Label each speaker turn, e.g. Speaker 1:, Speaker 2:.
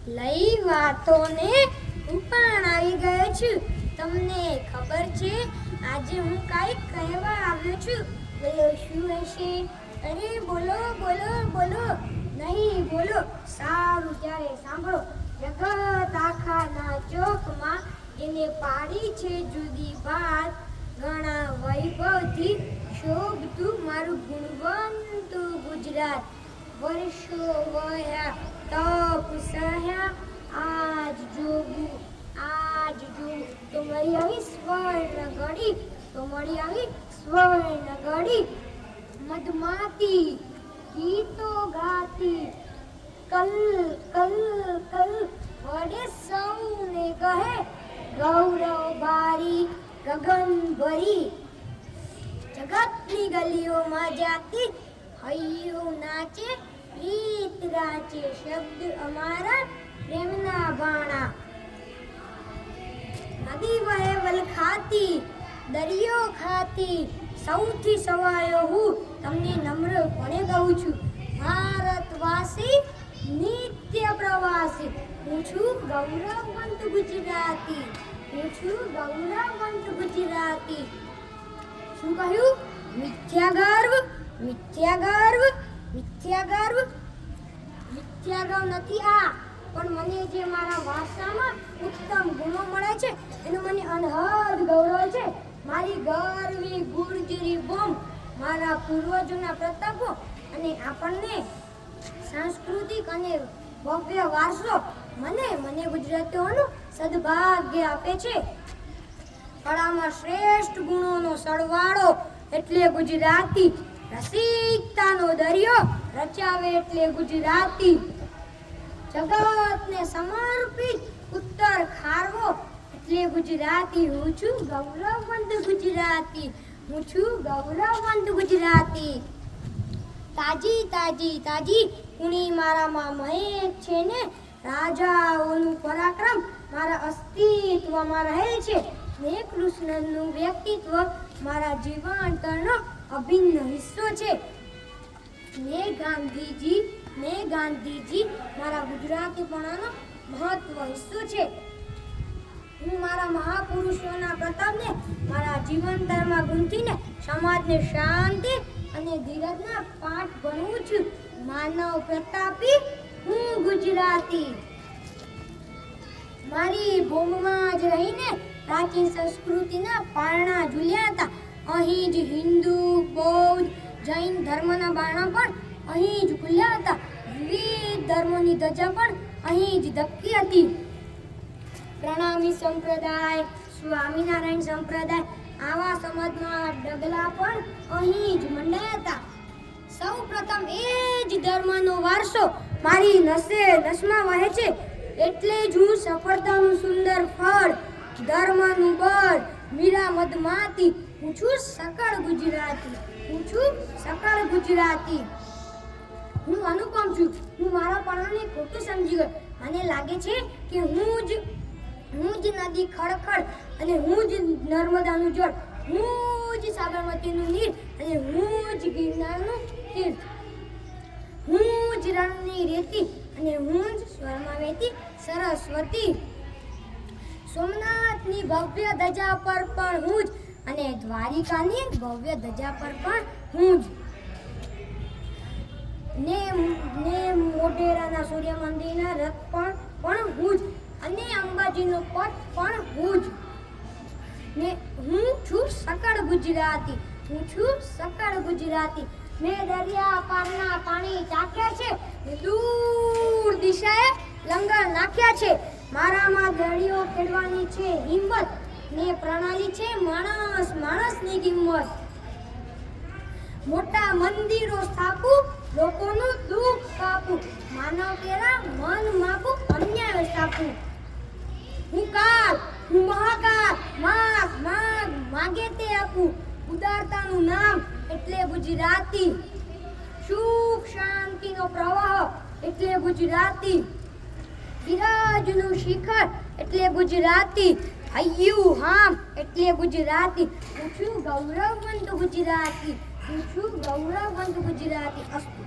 Speaker 1: લઈ વાતોને હું પણ આવી ગયો છું. તમને ખબર છે આજે હું કાંઈક કહેવા આવ્યો છું. બોલો શું હશે? અરે બોલો બોલો બોલો. નહીં બોલો. સારું ત્યારે સાંભળો. જગત આખાના ચોકમાં એને પાડી છે જુદી વાત. ઘણા વૈભવથી શોભતું મારું ગુણવંતું ગુજરાત. વર્ષો વહ્યા તપ સહ્યા આજ જોગું તો મળી આવી સ્વર્ણ ઘડી. મધમાતી ગીતો ગાતી કલ કલ કલ વડે સૌને કહે ગૌરવ બારી ગગન ભરી. જગતની ગલીઓમાં જાતી હૈયું નાચે રીત રાચે શબ્દ અમારા પ્રેમના બાણા. નદી વહે વલખાતી દરિયો ખાતી સૌથી સવાયો હું તમને નમ્રપણે કહું છું. ભારતવાસી નિત્ય પ્રવાસી હું છું ગૌરવવંત ગુજરાતી. શું કહ્યું? મિથ્યા ગર્વ નથી આ, પણ મને જે મારા વારસામાં ઉત્તમ ગુણો મળે છે એનો મને અનહદ ગૌરવ છે. મારી ગરવી ગુર્જરી બોમ, મારા પૂર્વજોના પ્રતાપો અને આપણને સાંસ્કૃતિક અને ભવ્ય વારસો મને ગુજરાતીઓનું સદભાગ્ય આપે છે. કળામાં શ્રેષ્ઠ ગુણોનો સરવાળો એટલે ગુજરાતી. રસિકતાનો દરિયો રચાવે એટલે ગુજરાતી. જગતને સમર્પિત ઉત્તર ખારવો એટલે ગુજરાતી. હું છું ગૌરવવંત ગુજરાતી. તાજી કુણી મારામાં મહેક છે ને. રાજાઓનું પરાક્રમ મારા અસ્તિત્વમાં રહેલ છે ને. કૃષ્ણનું વ્યક્તિત્વ મારા જીવનનો અભિન્ન હિસ્સો છે ને. ગાંધીજી મારા ગુજરાતીપણાનો મહત્વ હિસ્સો છે. હું મારા મહાપુરુષોના પ્રતાપને મારા જીવનધરમાં ગૂંથીને સમાજને શાંતિ અને ધીરજના પાઠ ભણું છું. માનવ પ્રતાપી હું ગુજરાતી. મારી ભૂમિમાં જ રહીને પ્રાચીન સંસ્કૃતિના પારણા ઝૂલ્યા હતા. અહીં જ હિન્દુ, બૌદ્ધ, જૈન ધર્મના બારણા પણ અહીં જ ખુલ્યા હતા. વિવિધ ધર્મોની ધજા પણ અહીં જ ધબકી હતી. પ્રણામી સંપ્રદાય, સ્વામિનારાયણ સંપ્રદાય આવા સમાજના ડગલા પણ અહીં જ મંડાયા હતા. સૌ પ્રથમ એ જ ધર્મનો વારસો મારી નસમાં વહે છે. એટલે જ હું સફળતાનું સુંદર ફળ, ધર્મનું બળ, મીરા મધમાતી. હું છું સકળ ગુજરાતી. હું અનુપમ છું. હું મારા પણાને ખોટું સમજી ગયો. મને લાગે છે કે હું જ નદી ખડખડ અને હું જ નર્મદાનું જળ, હું જ સાબરમતીનું નીર અને હું જ ગિરનારનું તીર્થ, હું જ રણની રેતી અને હું જ સ્વરમાં વહેતી સરસ્વતી. સોમનાથની ભવ્ય ધજા પર પણ હું જ અને દ્વારિકાની ભવ્ય ધજા પર પણ હું જ ને મોઢેરાના સૂર્ય મંદિરના રથ પણ હું જ અને અંબાજીનો પટ પણ હું જ ને. હું છું સકળ ગુજરાતી. મેં દરિયા પારના પાણી ચાખ્યા છે ને દૂર દિશાએ લંગર નાખ્યા છે. મારામાં દરિયો ખેડવાની છે હિંમત ને પ્રણાલી છે માણસની કિંમત. મોટા મંદિરો સ્થાપું, લોકોનું દુઃખ કાપું, માનવ કેરા મન માપું, અન્યાય સ્થાપું. હું મહાકાલ, માગે તે આપું. ઉદારતાનું નામ એટલે ગુજરાતી. સુખ શાંતિનો પ્રવાહ એટલે ગુજરાતી. વિરાજનું શિખર એટલે ગુજરાતી. હૈયું હામ એટલે ગુજરાતી. હું છું ગૌરવવંત ગુજરાતી. અસ્તુ.